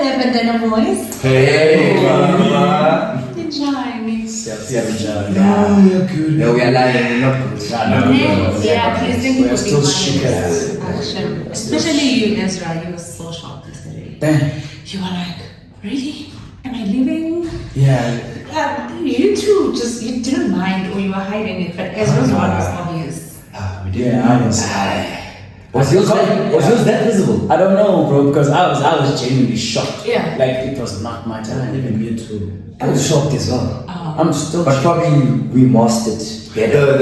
Hello, Bandana Boys. Hey, Enjoying. you're good. No, we are lying, we're not good. Yeah, please thank you We're for still being shaking. action. Especially you, Ezra. You were so shocked yesterday. Damn. You were like, really? Am I leaving? Yeah. You too, just you didn't mind or you were hiding it, but Ezra's one was obvious. We did. Was yours that visible? I don't know, bro, because I was genuinely shocked. Yeah. Like it was not my time. Even me too. I was shocked as well. I'm still But probably we mastered better.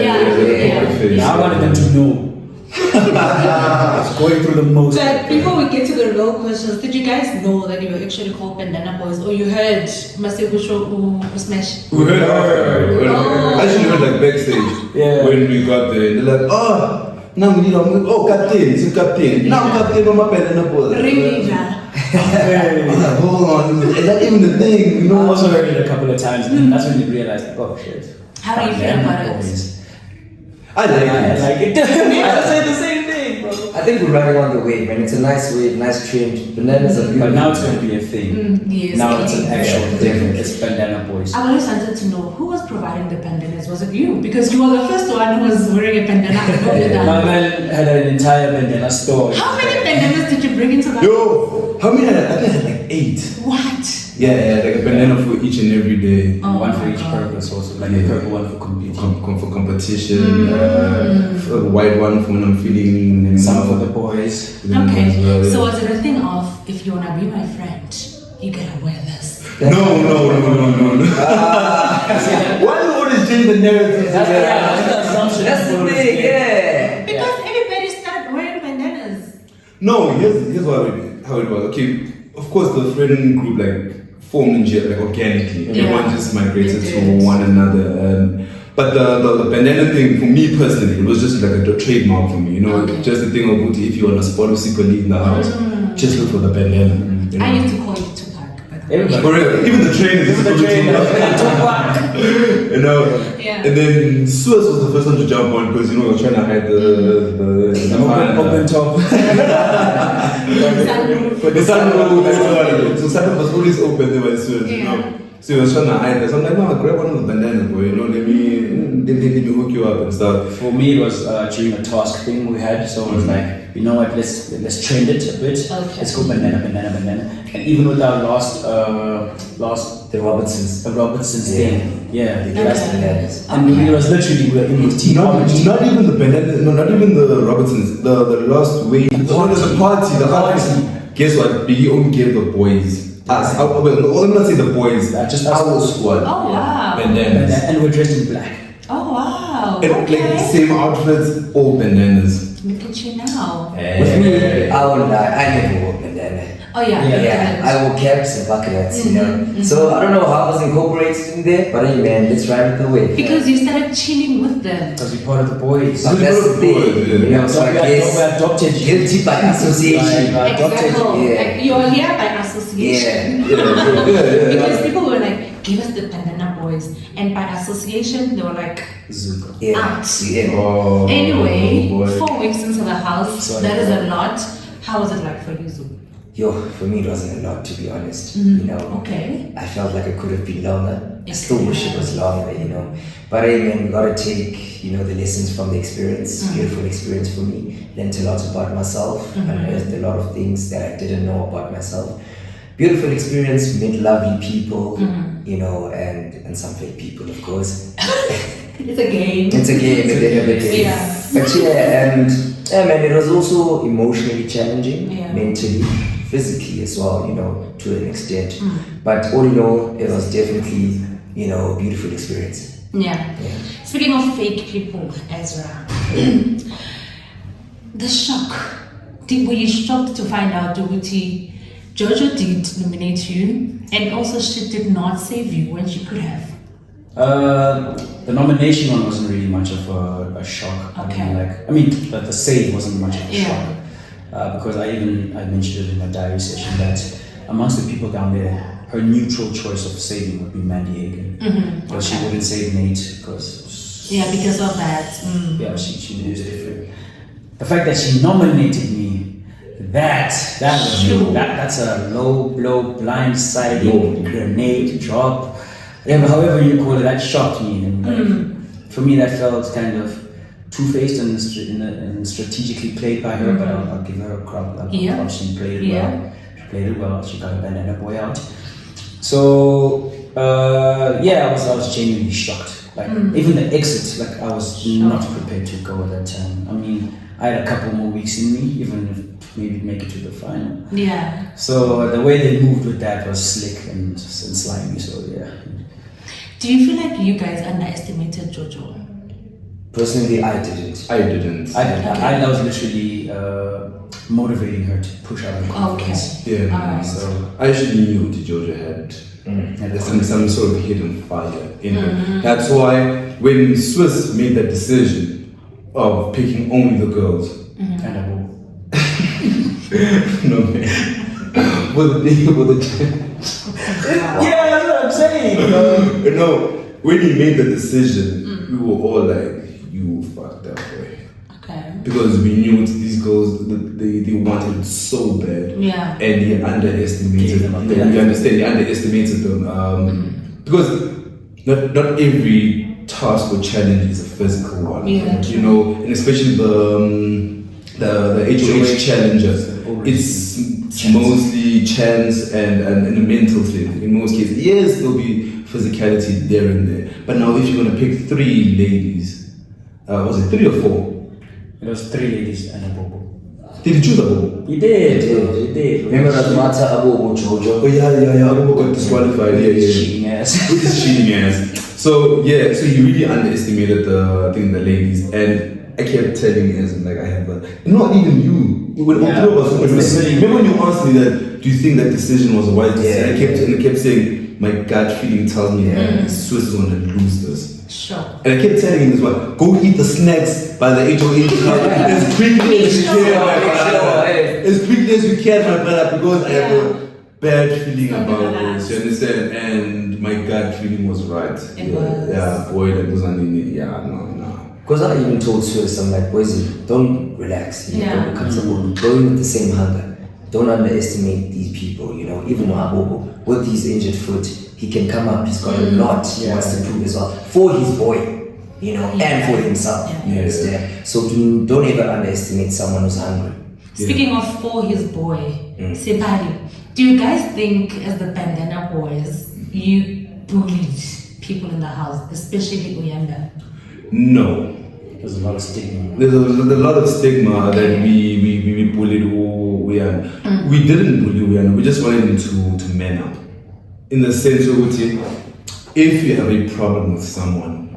Yeah. I wanted them to know. I was going through the most. But before we get to the real questions, did you guys know that you were actually called Bandana Boys, or you heard Masebusho Smash? We heard after. Oh. I actually heard like backstage. Yeah. When we got there, they're like, now we need captain, he's a captain. Now captain of my Bandana Boys. Really, yeah. I was like, hold on, is that even the thing? You I know? also heard it a couple of times, and that's when you realize, like, oh shit. How do you feel about it? I like it. Like it. I say the same thing, bro. I think we're running on the wave, man. It's a nice wave, nice trend. Bananas are But now it's going to be a thing. Yes. Now it's an actual thing. Yeah. It's Bandana Boys. I always wanted to know who was providing the bandanas. Was it you? Because you were the first one who was wearing a bandana. My man had an entire bandana store. How many bandanas did you bring into that? Yo, how many? I think I had like 8. What? Yeah, like a banana for each and every day. Oh One for my each God. purpose also. Like a purple one for competing. For competition, a white one for when I'm feeling, and Some for the boys. Okay, Well, yeah. so was it a thing of if you wanna be my friend, you gotta wear this? No. Why do you always change the narrative? That's the assumption. That's the thing, yeah. Because everybody started wearing bandanas. No, here's how it was. Okay, of course the friend group like formed like organically. Yeah. Everyone just migrated They to did. one another. But the bandana thing, for me personally, it was just like a trademark for me. You know, Okay. just the thing of if you want to spot with Sipha Lee in the house, just look for the bandana. You know? I used to call you Tupac. But Everybody. For real, even the trainers. Even the trainers. You know, Yeah. and then Suez was the first one to jump on because you know we're trying to hide the Open top. the sunroof. So sunroof was always open there by Suez, you know. So he was trying to hide that. So I'm like, no, grab one of the bandanas, boy. You know, let me hook you up and stuff. For me, it was during a task thing we had. So it was like, you know what? Let's trend it a bit. Okay. Let's go bandana. And even with our last The Robertsons. Robertson's thing, yeah, They gave us bananas. and it was literally we were in this team. Not even the bandana, no, not even the Robertsons. The last wave. The party. Guess what? Biggie only gave the boys. Us. I'm not saying the boys. Just our us. squad. Oh wow. Bandanas. And we're dressed in black. Oh wow. And like the Okay. same outfits, all bananas. Look at you now. With me, I won't lie, I never wore bandana. Oh yeah. Yeah, I wore caps and bucket hats, you know. So I don't know how I was incorporated in there, but hey man, let's ride with the wave. Because you started chilling with them. Because we're part of the boys. But that's the thing, you know, so I we guess adopted you. guilty by association. Right. Adopted, Exactly. yeah. Like you're here by association. Yeah. Because people were like, give us the Bandana Boys. And by association, they were like, Zuko. Yeah. out. Yeah. Oh, Anyway, boy. 4 weeks into the house, Sorry. that is a lot. How was it like for you, Zuko? Yo, for me it wasn't a lot, to be honest. You know, Okay. I felt like it could have been longer. I still Okay. wish it was longer, you know. But hey man, we gotta take, you know, the lessons from the experience. Beautiful experience for me. Learned a lot about myself. Unearthed a lot of things that I didn't know about myself. Beautiful experience, met lovely people, you know, and some fake people, of course. It's a game. It's a game at the end of the day. Yeah. But yeah, man, it was also emotionally challenging, Yeah. mentally, physically as well, you know, to an extent. But all in all, it was definitely, you know, a beautiful experience. Yeah. Yeah. Speaking of fake people, Ezra, the shock. Were you shocked to find out Dubuti Jojo did nominate you, and also she did not save you when she could have? The nomination one wasn't really much of a shock. Okay. I mean, the save wasn't much of a Yeah. shock. Because I mentioned it in my diary session that amongst the people down there, her neutral choice of saving would be Mandy Hagen. Because she wouldn't save Nate because Yeah, because of that. yeah, she knew it's different. The fact that she nominated me That's a low blow, blindsiding, grenade drop, however you call it. That shocked me, and for me that felt kind of two-faced and strategically played by her. But I'll give her a crop. She played it well. She played it well. She got a Bandana Boy out. So I was genuinely shocked. Like even the exit, like I was not prepared to go at that time. I mean, I had a couple more weeks in me, even if maybe make it to the final. Yeah. So the way they moved with that was slick and slimy. So yeah. Do you feel like you guys underestimated Jojo? Personally, I didn't. I was literally motivating her to push out her confidence. Yeah. Alright. So I actually knew that Jojo had some sort of hidden fire in her. That's why when Swiss made that decision of picking only the girls, And I will. no man, with the Yeah, that's what I'm saying. no, when he made the decision, we were all like, "You fucked up, boy," Okay. because we knew these girls they wanted it so bad. Yeah. And he underestimated them. You understand? He underestimated them because not every task or challenge is a physical one. Yeah, you know, and especially the HOH challenges. It's mostly chance and a mental thing. In most cases, yes, there'll be physicality there and there. But now, if you're gonna pick 3 ladies, was it 3 or 4? It was 3 ladies and a bobo. Did you choose a bobo? He did. Remember that matter about Jojo? Oh yeah. Bobo got disqualified. Yeah. Cheating ass. With his cheating ass. So he really underestimated the ladies, and I kept telling him like I have not even you. When all of us remember when you asked me that, do you think that decision was a wise decision? I kept saying my gut feeling tells me that Swiss is gonna lose this. Sure. And I kept telling him this one, go eat the snacks by the HOH as quickly as you can, my brother. As quickly as you can, my brother, because I have a bad feeling about this, you understand? And my gut feeling was right. Yeah, boy, that was no. Because I even told Swiss, I'm like, boys, don't relax. You know, don't become going with the same hunger. Don't underestimate these people, you know, even Abobo, with his injured foot, he can come up, he's got a lot he wants to prove as well. For his boy, you know, and for himself. You understand? So don't ever underestimate someone who's hungry. Speaking of for his boy, Sipha Lee, do you guys think as the Bandana Boys, you bullied people in the house, especially Uyanda? No. There's a lot of stigma. There's a lot of stigma that we bullied Uyanda. We didn't bully Uyanda, we just wanted him to man up. In the sense of if you have a problem with someone,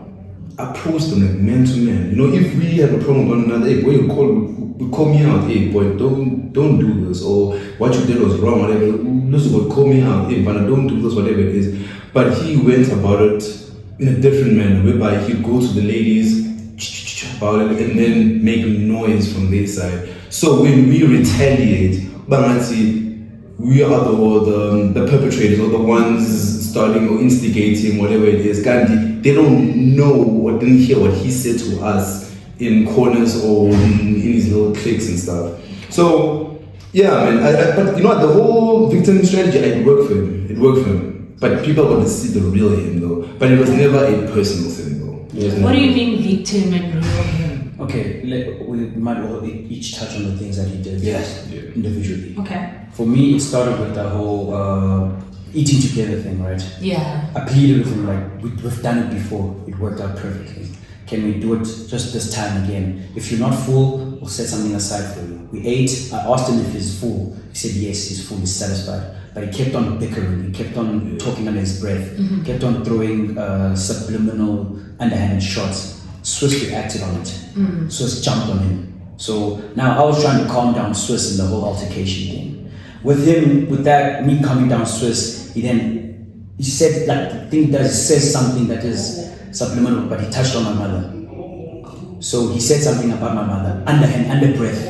approach them like man to man. You know, if we have a problem with one another, hey boy, you call me out, hey boy, don't do this, or what you did was wrong, whatever. Luzuko, call me out, hey Bana, don't do this, whatever it is. But he went about it in a different manner, whereby he'd go to the ladies about it and then make noise from their side. So when we retaliate, Bangati, we are the perpetrators or the ones starting or instigating whatever it is. Gandhi, they don't know or didn't hear what he said to us in corners or in his little cliques and stuff. So yeah, man. But you know what? The whole victim strategy, it worked for him. But people want to see the real him though. But it was never a personal thing though. What do you mean victim and real him? Okay, we might all each touch on the things that he did individually. Okay. For me, it started with the whole eating together thing, right? Yeah. I pleaded with him like, we've done it before, it worked out perfectly. Can we do it just this time again? If you're not full, we'll set something aside for you. We ate, I asked him if he's full. He said yes, he's full, he's satisfied. But he kept on bickering, he kept on talking under his breath, kept on throwing subliminal, underhanded shots. Swiss reacted on it. Swiss jumped on him. So now I was trying to calm down Swiss in the whole altercation thing. With him, with that, me calming down Swiss, he said, like, the thing that says something that is subliminal, but he touched on my mother. So he said something about my mother, underhand, under breath,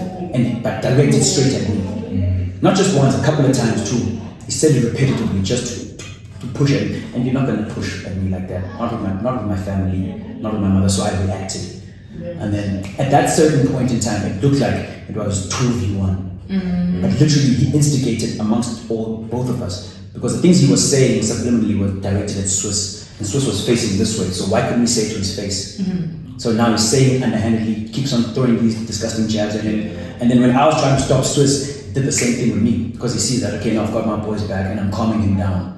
but directed straight at me. Not just once, a couple of times too. He said it repetitively just to push at me. And you're not going to push at me like that. Not with my family, not with my mother, so I reacted. And then at that certain point in time, it looked like it was 2v1. But literally, he instigated amongst both of us. Because the things he was saying subliminally were directed at Swiss. And Swiss was facing this way. So why couldn't we say it to his face? So now he's saying underhandedly, he keeps on throwing these disgusting jabs at him. And then when I was trying to stop Swiss, he did the same thing with me. Because he sees that, okay, now I've got my boys back and I'm calming him down.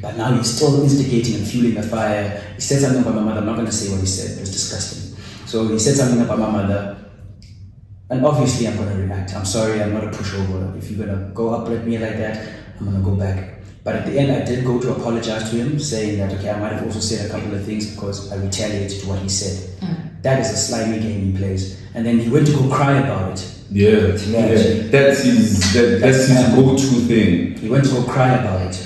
But now he's still instigating and fueling the fire. He said something about my mother. I'm not going to say what he said. It was disgusting. So he said something about my mother. And obviously I'm going to react. I'm sorry, I'm not a pushover. If you're going to go up at me like that, I'm going to go back. But at the end, I did go to apologize to him, saying that, okay, I might have also said a couple of things because I retaliated to what he said. That is a slimy game he plays. And then he went to go cry about it. Yeah. That's his go-to thing. He went to go cry about it.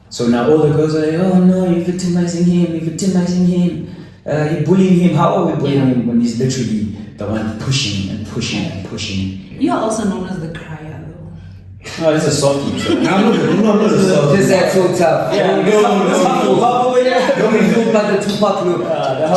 So now all the girls are like, oh no, you're victimizing him, you're bullying him. How are we bullying him when he's literally the one pushing and pushing and pushing? You're also known as the crier, though. No, it's a softie. I'm not a softie. Just that so tough. Yeah, Don't be fooled by the Tupac look.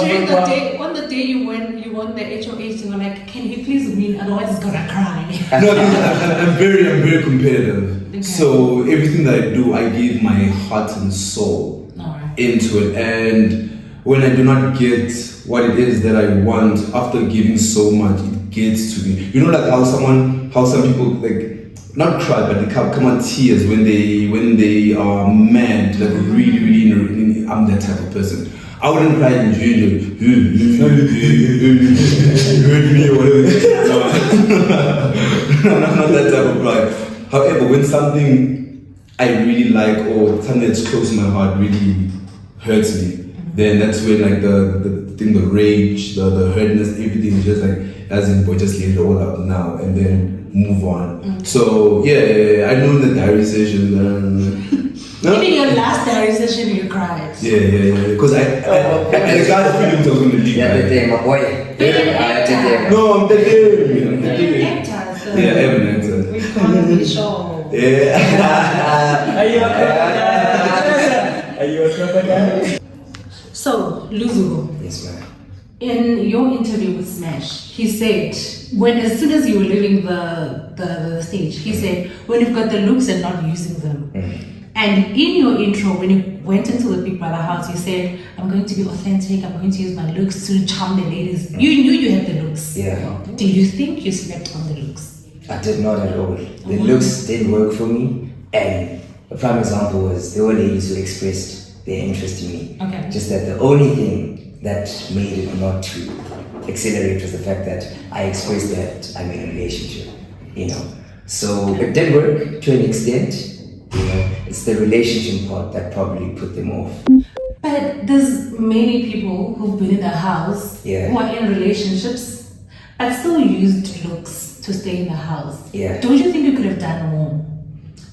During the day, on the day you won the HOH, you were like, can you please win? Otherwise, it's gonna cry. No, I'm very competitive. Okay. So everything that I do, I give my heart and soul into it. And when I do not get what it is that I want, after giving so much, it gets to me. You know, like how some people like not cry, but they come out tears when they are mad, like really, I'm that type of person. I wouldn't cry in junior. Hurt me or whatever. No, not that type of cry. However, when something I really like or something that's close to my heart really hurts me, then that's when like the rage, the hurtness, everything is just like, as in, boy, just let it all out now and then move on. So yeah, I know in the diary session. Even your last diary session, you cried. Yeah. Because I got feelings I was going to leave. Yeah, the day, my boy. No, I'm the day. You're an actor, so Yeah, I'm an actor. we can't be sure. Yeah. Are you a crocodile? So, Luzuko, Yes, ma'am. in your interview with Smash, he said, as soon as you were leaving the stage, he said, when you've got the looks and not using them. And in your intro, when you went into the Big Brother house, you said, I'm going to be authentic, I'm going to use my looks to charm the ladies. You knew you had the looks. Yeah. Do you think you slept on the looks? I did not at all. The looks didn't work for me. And a prime example was there were ladies who expressed their interest in me. Okay. Just that the only thing that made it not to accelerate was the fact that I expressed that I'm in a relationship, So it did work to an extent, It's the relationship part that probably put them off. But there's many people who've been in the house, Yeah. who are in relationships, but still used looks to stay in the house. Yeah. Don't you think you could have done more?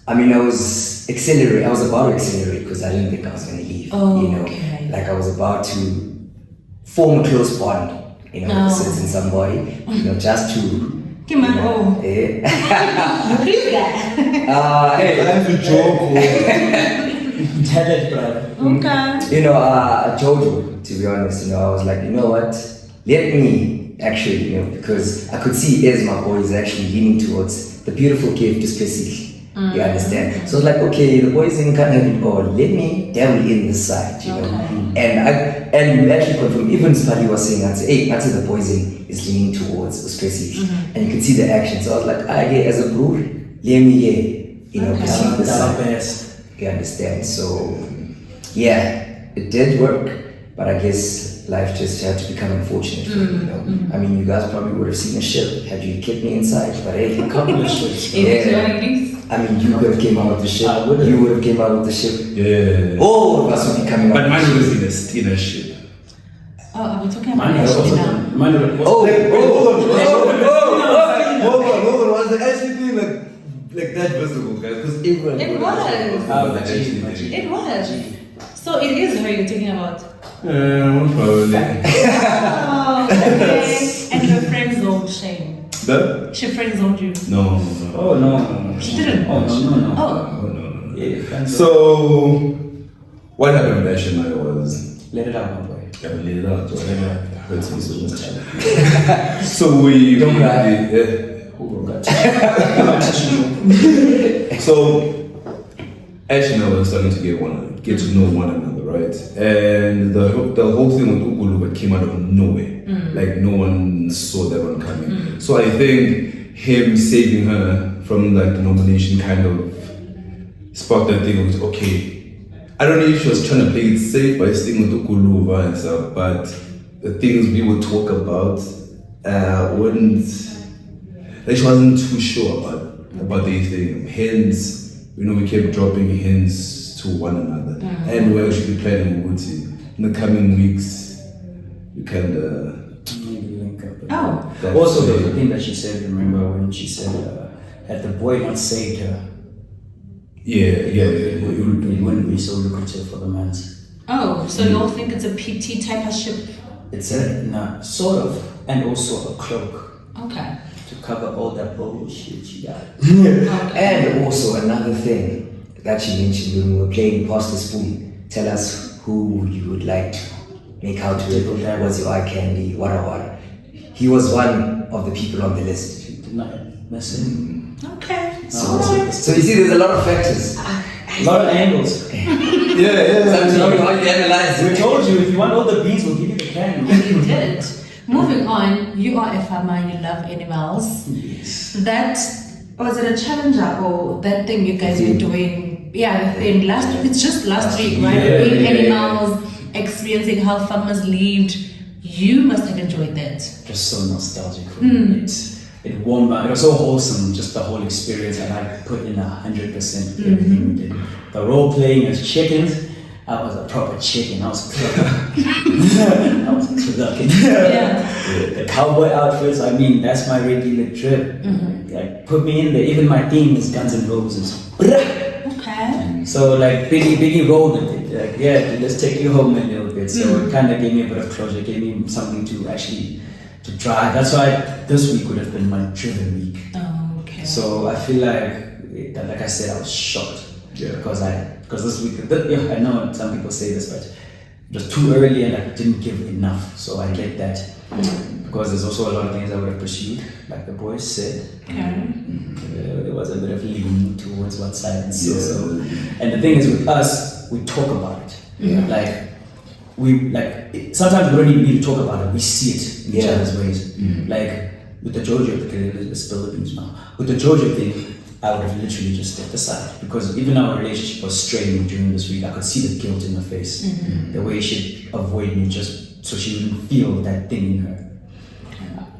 I mean, I was about to accelerate because I didn't think I was going to leave. Okay. Like I was about to form a close bond, with a certain somebody, just to. Come on, Yeah. Who's that? Hey, That's a joke. Tell it, brother. Okay. Jojo, to be honest, I was like, you know what? Let me actually, because I could see Ezra, my boy, is actually leaning towards the beautiful gift, especially. You understand? So I was like, okay, the boys can't have it all. Let me dabble in this side, And you actually confirm, even Sipha Lee was saying, the poison is leaning towards Australia. And you could see the action. So I was like, as a bro, let me proceed this side. You understand? So, yeah, it did work, but I guess life just had to become unfortunate for me, I mean, you guys probably would have seen a ship had you kept me inside, but hey, A couple of ships. I mean, you could have came out of the ship. You would have came out of the ship. Yeah. All of us would be coming out. But mine would have been a ship. Oh, are we talking about Mine Ashley now? Hold on. Was the Ashley thing like that visible, guys? Because everyone. It was. It It was. So it is her you're talking about. Probably. Oh, okay. And your friend zoned Shane. She friend zoned you. No. Oh, no. She didn't. Oh, no. Oh. No. Yeah, So, what happened with Ashley was. let it out, my boy. I let it out, so I never hurt me so much. So we. Don't cry. So, Ash and I were starting to get to know one another, right? And the whole thing with Ukuluva came out of nowhere. Like no one saw that one coming. So I think him saving her from like the nomination kind of sparked that thing of, okay, I don't know if she was trying to play it safe by sticking with Ukuluva and stuff, but the things we would talk about she wasn't too sure about the thing. Hence, we kept dropping hints to one another. And we're actually planning in the coming weeks, we kind of maybe link up. Oh. Also, the thing that she said, remember when she said, had the boy not saved her, it wouldn't be so lucrative for the man. Oh, so you all think it's a PT type of ship? It's sort of, and also a cloak. Okay. To cover all that bullshit she got. And also another thing that you mentioned when we were playing Pass the Spoon, tell us who you would like to make out with, was your eye candy, what. He was one of the people on the list. She did not miss him. Okay. So you see, there's a lot of factors. A lot of angles. Sometimes how you analyze it. We told you, if you want all the beans, we'll give you the candy. You did. Moving on, you are a farmer, you love animals. Yes. That, was it a challenger or that thing you guys were doing? Yeah, the thing last week, it's just last week, right? Being animals, experiencing how farmers lived. You must have enjoyed that. Just so nostalgic for me. It warmed my, it was so wholesome, just the whole experience, and I put in 100% everything we did. The role playing as chickens, I was a proper chicken. I was clucking. The cowboy outfits, I mean, that's my regular trip. Like, put me in there. Even my theme is Guns N' Roses. Okay. So, like, Biggie rolled it. Like, yeah, let's take you home a little bit. So, it kind of gave me a bit of closure, gave me something to actually to drive. That's why this week would have been my driven week. Okay. So, I feel like I said, I was shocked. Yeah. Because this week, I know some people say this, but it was too early and I didn't give enough. So I get that. Because there's also a lot of things I would have pursued, like the boys said. There was a bit of leaning towards one side and so. And the thing is, with us, we talk about it. Sometimes we don't even need to talk about it. We see it in each other's ways. Like with the Jojo, because it's still the beans now. With the Jojo thing, I would have literally just stepped aside because even our relationship was straining during this week. I could see the guilt in her face, the way she'd avoid me just so she wouldn't feel that thing in her.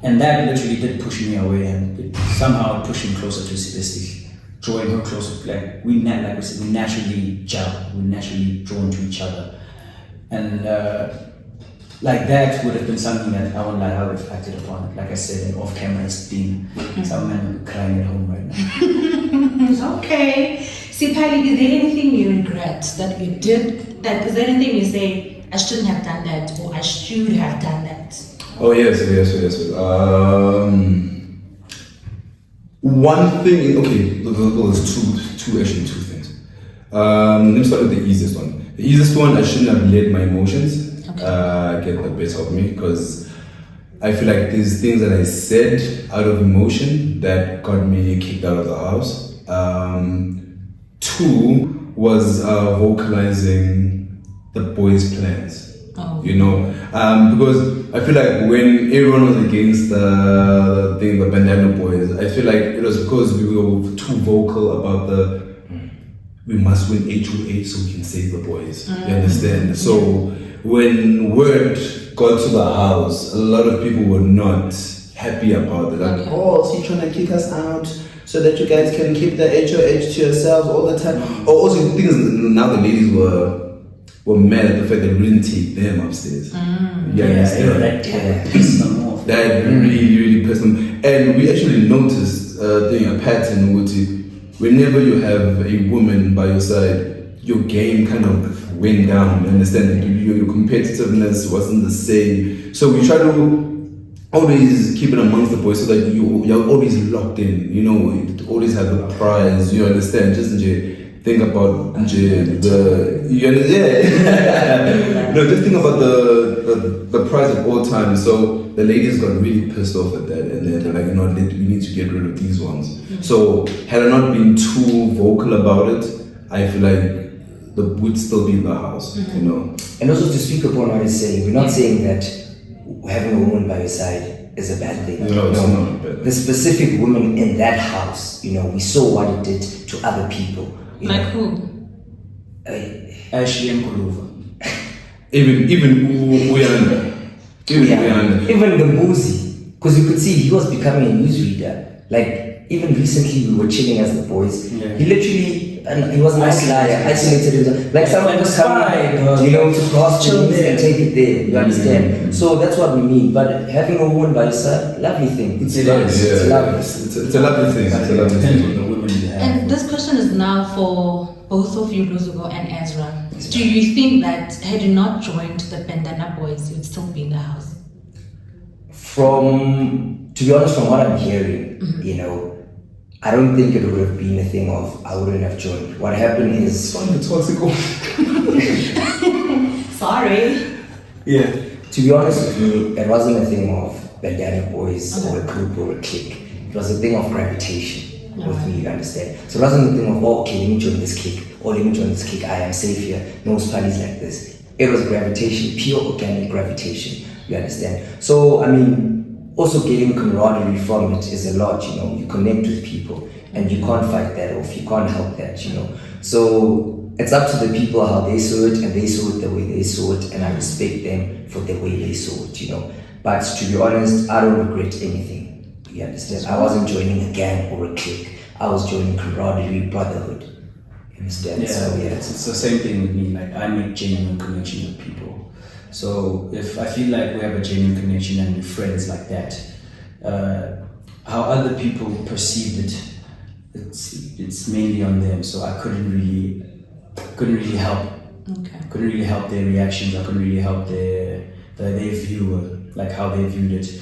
And that literally did push me away and it somehow pushed me closer to Sipha, drawing her closer. Like we naturally gel, we're naturally drawn to each other. And like that would have been something that I would have acted upon it. Like I said, an off-camera theme. Some man would be crying at home right now. Okay. Sipha Lee, is there anything you regret that you did? Is there anything you say, I shouldn't have done that or I should have done that? Oh yes. One thing, okay, there's two things. Let me start with the easiest one. The easiest one, I shouldn't have let my emotions get the better of me because I feel like there's things that I said out of emotion that got me kicked out of the house. Two was vocalizing the boys' plans. Because I feel like when everyone was against the Bandana Boys, I feel like it was because we were too vocal about we must win HOH so we can save the boys. You understand? So when word got to the house, a lot of people were not happy about it. Like, so you're trying to kick us out so that you guys can keep the HOH to yourselves all the time. Or also things, now the ladies were mad at the fact that we didn't take them upstairs. That pissed them off. That really pissed them. And we actually noticed a pattern with it. Whenever you have a woman by your side, your game kind of went down. You understand? Your competitiveness wasn't the same. So we try to always keep it amongst the boys so that you're always locked in. You always have the prize. You understand? Just think about no, just think about the price of all time. So the ladies got really pissed off at that, and they're like, we need to get rid of these ones. So had I not been too vocal about it, I feel like would still be in the house, And also to speak upon what he's saying, we're not saying that having a woman by your side is a bad thing. No, it's not bad. The specific woman in that house, we saw what it did to other people. Like who? Ashley and Kuluva. Even Uyanda. Even the Muzi, because you could see he was becoming a newsreader. Like even recently we were chilling as the boys. Yeah. He literally, and he was an isolated himself. Like someone was coming, to cross the news and take it there. You understand? So that's what we mean. But having a woman by your side, lovely thing. It's lovely. It's a lovely thing. It's a lovely thing. And this question is now for both of you, Luzuko and Ezra. Do you think that had you not joined the Bandana Boys, you'd still be in the house? To be honest, from what I'm hearing, I don't think it would have been a thing of I wouldn't have joined. What happened is toxic. Sorry. Yeah. To be honest with you, it wasn't a thing of Bandana Boys or a group or a clique. It was a thing of gravitation with me, you understand? So it wasn't a thing of, okay, let me join this clique, or let me join this clique, I am safe here, no parties like this. It was gravitation, pure organic gravitation, you understand? So, also getting camaraderie from it is a lot, you connect with people and you can't fight that off, you can't help that, So it's up to the people how they saw it, and they saw it the way they saw it, and I respect them for the way they saw it, But to be honest, I don't regret anything, you understand? I wasn't joining a gang or a clique, I was joining camaraderie, brotherhood, you understand? Yeah, So, it's the same thing with me. Like I make genuine connection with people. So if I feel like we have a genuine connection and we're friends like that, how other people perceived it, it's mainly on them. So I couldn't really help. Okay. Couldn't really help their reactions. I couldn't really help their view, like how they viewed it.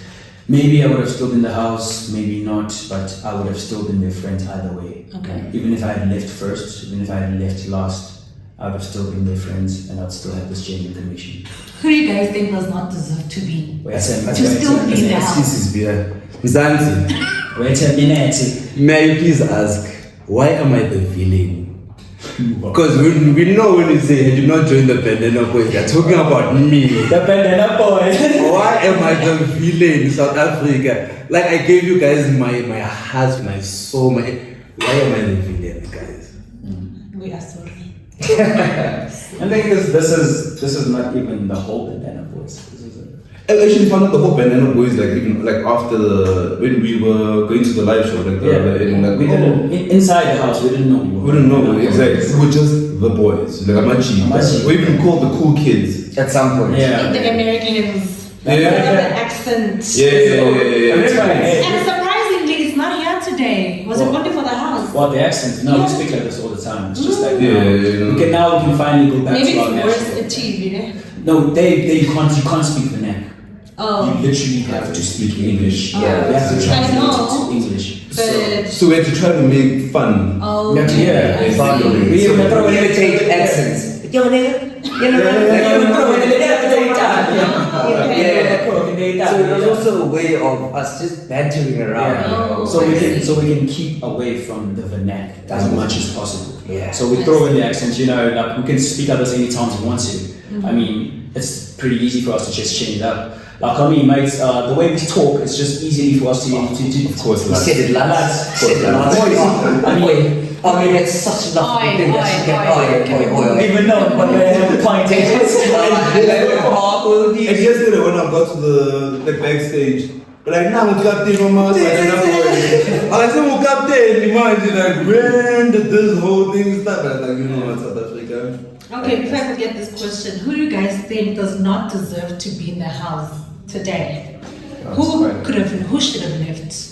Maybe I would have still been in the house, maybe not, but I would have still been their friend either way. Okay. Even if I had left first, even if I had left last, I would have still been their friends, and I'd still have this genuine connection. Who do you guys think does not deserve to be? Wait, still be in the house? This is beer. Mzansi, wait a minute. may I please ask, why am I the villain? Because we know when you say, had you not joined the Bandana Boys, they're talking about me. The Bandana Boys. Why am I the villain in South Africa? Like I gave you guys my heart, my soul, why am I the villain, guys? We are sorry. I think this is not even the whole Bandana Boys. This is I actually found out the whole Bandana Boys like after when we were going to the live show, we didn't inside the house. We didn't know. We didn't know exactly. We were just the boys, like Amachi. We even called the cool kids at some point. Yeah. The Americans. Yeah. The accent. Yeah. And surprisingly, it's not here today. Was it only for the house? Well, the accent. No, we speak like this all the time. It's just like we can finally go back Maybe to our it's worse national. at TV, No, you can't speak the neck. Oh. You literally have to speak English. Yeah, you have to I translate know. it to English. But So we had to try to make fun. oh, Yeah, I Fun. see. So we imitate accents. So it was also a way of us just bantering around. Yeah. So we can keep away from the vernac as much as possible. Yeah. So we throw in the accents, like we can speak others any times we want to. I mean, it's pretty easy for us to just change it up. Like mates, the way we talk, it's just easy for us to Of course, You said it last. I mean, it's such a lovely thing that you can. even know, but we're pointing. And yesterday when I got to the backstage, like now we captain from us, I said we captain, imagine like when did this whole thing start? Like South Africa. Okay, before I forget this question, who do you guys think does not deserve to be in the house today? Who should have left?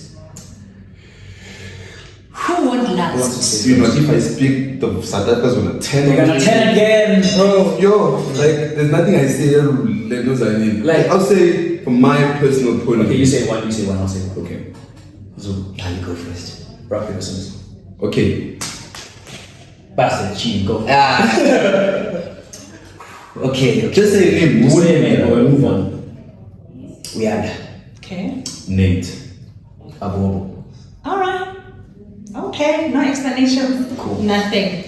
Who would last? If I speak, the South Africans will 10. They're gonna 10 again, bro. Yo, like there's nothing I say like those I need. Like I'll say from my personal point of Okay, view. you say one, I'll say one. Okay. So, Now you go first. rock, paper, scissors. Okay. Bastard, cheat, go. Okay. Just say your name. Just say your name or move on. We are. Okay. Nate. Abobo. Alright. Okay, no explanation. Cool. Nothing.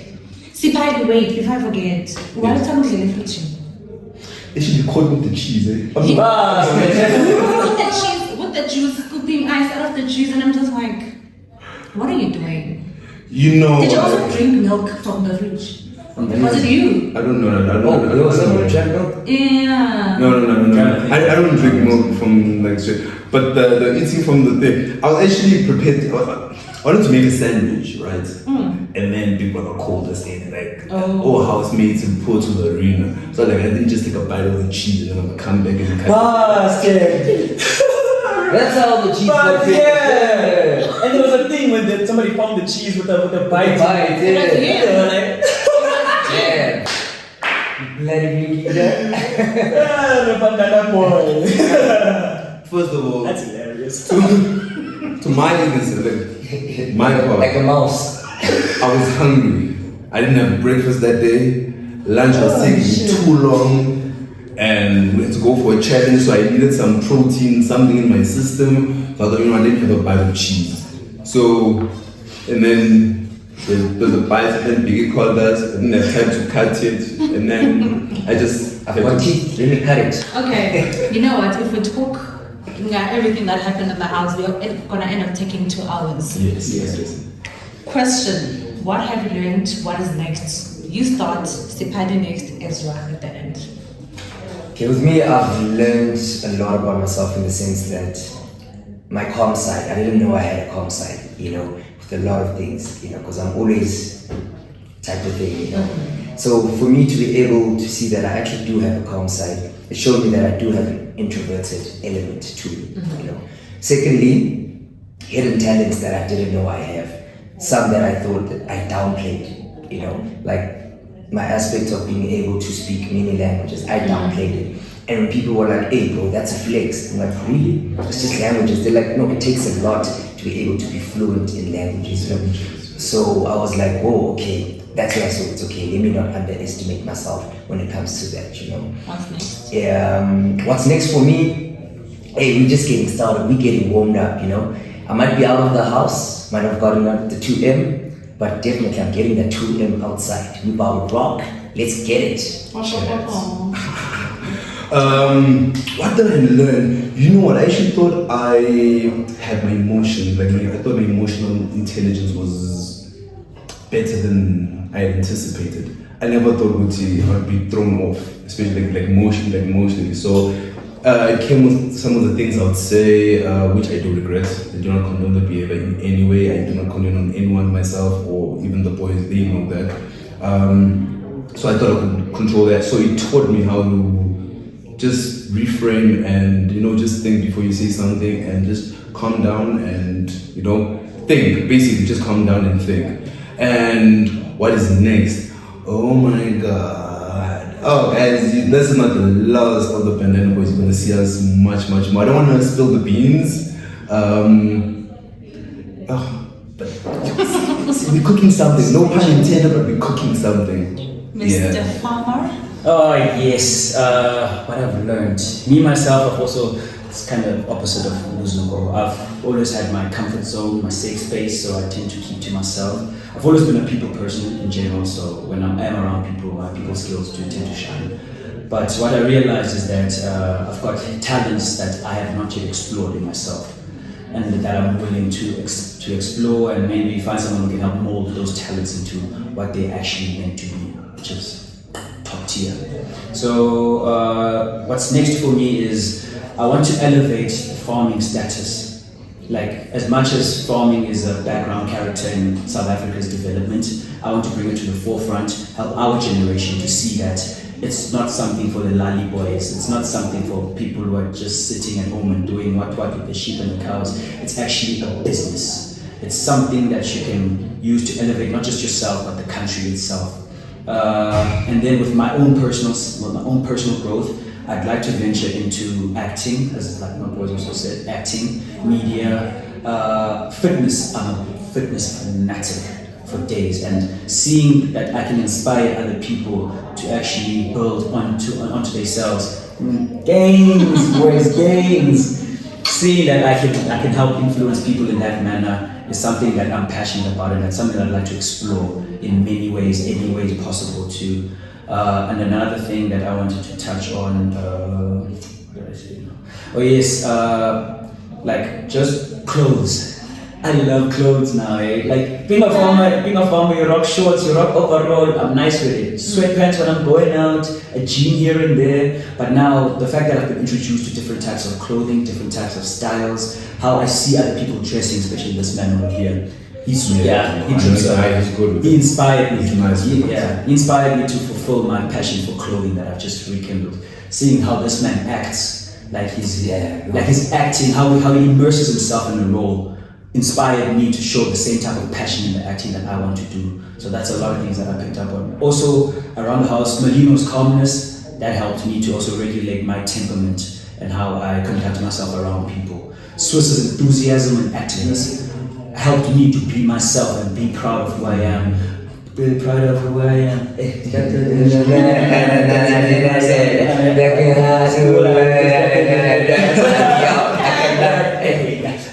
Sipha, wait, before I forget. Why are you telling me to They should be called with the cheese, eh? with the juice, scooping ice out of the juice, and I'm just like, what are you doing? You know. Did you also drink milk from the fridge? From the Was it you? I don't know. I Oh, don't you also know. want to drink milk? Yeah. No. I don't drink milk from like straight. But the eating from the thing, I was actually prepared. I wanted to make a sandwich, right? And then Big Brother called us in, like, housemates and pull to the arena. So like, I didn't just take a bite of the cheese and then I'm gonna come back and cut. Bastard! That's how the cheese But was. yeah. And there was a thing when somebody found the cheese with a bite. Bite, It was yeah. him. They were like, Yeah. Bloody Mickey, the Bandana Boys. First of all, That's hilarious. to my innocence, like, my part, like a mouse. I was hungry. I didn't have breakfast that day. Lunch was taking too long. And we had to go for a challenge, so I needed some protein, something in my system. So I thought, let me have a bite of cheese. So, and then there's a bite, and then Biggie called us. I didn't have time to cut it. And then I had What to- teeth? Let me cut it. Okay, you know what? If we talk everything that happened in the house, we're gonna end up taking 2 hours. Yes. Question: what have you learned? What is next? You start. Sipha next. Ezra at the end. Okay, with me, I've learned a lot about myself in the sense that my calm side, I didn't know I had a calm side, with a lot of things, because I'm always type of thing, So for me to be able to see that I actually do have a calm side, it showed me that I do have an introverted element to me, Secondly, hidden talents that I didn't know I have. Some that I thought that I downplayed, like my aspect of being able to speak many languages, I downplayed it. And when people were like, hey bro, that's a flex. I'm like, really? It's just languages. They're like, no, it takes a lot to be able to be fluent in languages. So I was like, whoa, okay. That's why I said it's okay. Let me not underestimate myself when it comes to that, What's next? What's next for me? Hey, we're just getting started. We're getting warmed up, I might be out of the house, might have gotten out the 2M, but definitely I'm getting the 2M outside. We about rock. Let's get it. What did I learn? You know what? I actually thought I had my emotions. I thought my emotional intelligence was better than I had anticipated. I never thought I'd be thrown off, especially like emotionally. So it came with some of the things I would say, which I do regret. I do not condone the behavior in any way. I do not condone on anyone, myself, or even the boys. They know that. So I thought I could control that. So it taught me how to just reframe and just think before you say something and just calm down and think. Basically, just calm down and think. And what is next? Oh my God! Oh, guys, this is not the last of the Bandana Boys. You're gonna see us much more. I don't want to spill the beans. But we're cooking something. No pun intended, but we're cooking something. Mr. Farmer. Oh yes, what I've learned. Me myself, I've also, it's kind of opposite of Luzuko. I've always had my comfort zone, my safe space, so I tend to keep to myself. I've always been a people person in general, so when I'm around people, my people skills do tend to shine. But what I realized is that I've got talents that I have not yet explored in myself, and that I'm willing to explore and maybe find someone who can help mold those talents into what they actually meant to be, which is top tier. So what's next for me is I want to elevate farming status. Like, as much as farming is a background character in South Africa's development, I want to bring it to the forefront, help our generation to see that it's not something for the lolly boys. It's not something for people who are just sitting at home and doing what with the sheep and the cows. It's actually a business. It's something that you can use to elevate not just yourself, but the country itself. And then with my own personal growth, I'd like to venture into acting, as like my boys also said, acting, media, fitness. I'm a fitness fanatic. for days, and seeing that I can inspire other people to actually build onto themselves. Gains, boys, gains. Seeing that I can help influence people in that manner is something that I'm passionate about, and that's something that I'd like to explore in many ways, any way possible too. And another thing that I wanted to touch on, what did I say? Oh yes, like just clothes. I love clothes now, eh? Like being a farmer, you rock shorts, you rock overall, I'm nice with it. Sweatpants when I'm going out, a jean here and there. But now the fact that I've been introduced to different types of clothing, different types of styles, how I see other people dressing, especially this man over here. He inspired me. He inspired me to fulfill my passion for clothing that I've just rekindled. Seeing how this man acts, like he's acting, how he immerses himself in the role, inspired me to show the same type of passion in the acting that I want to do. So that's a lot of things that I picked up on. Also, around the house, Malino's calmness, that helped me to also regulate my temperament and how I conduct myself around people. Swiss's enthusiasm and activeness helped me to be myself and be proud of who I am. Be proud of who I am.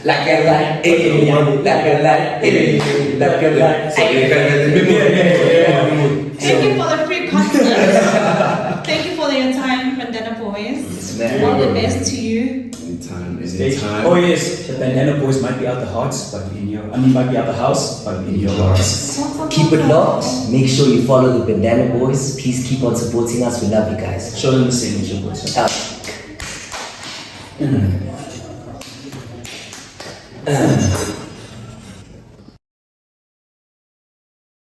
Like a light, like a light, like a light. Thank you for the free concert. Thank you for your time, Bandana Boys. All the best to you. Anytime. Oh yes, the Bandana Boys might be out the house, but might be out the house, but in your hearts. Keep it locked. Make sure you follow the Bandana Boys. Please keep on supporting us. We love you guys. Show them the signature, boys. Out.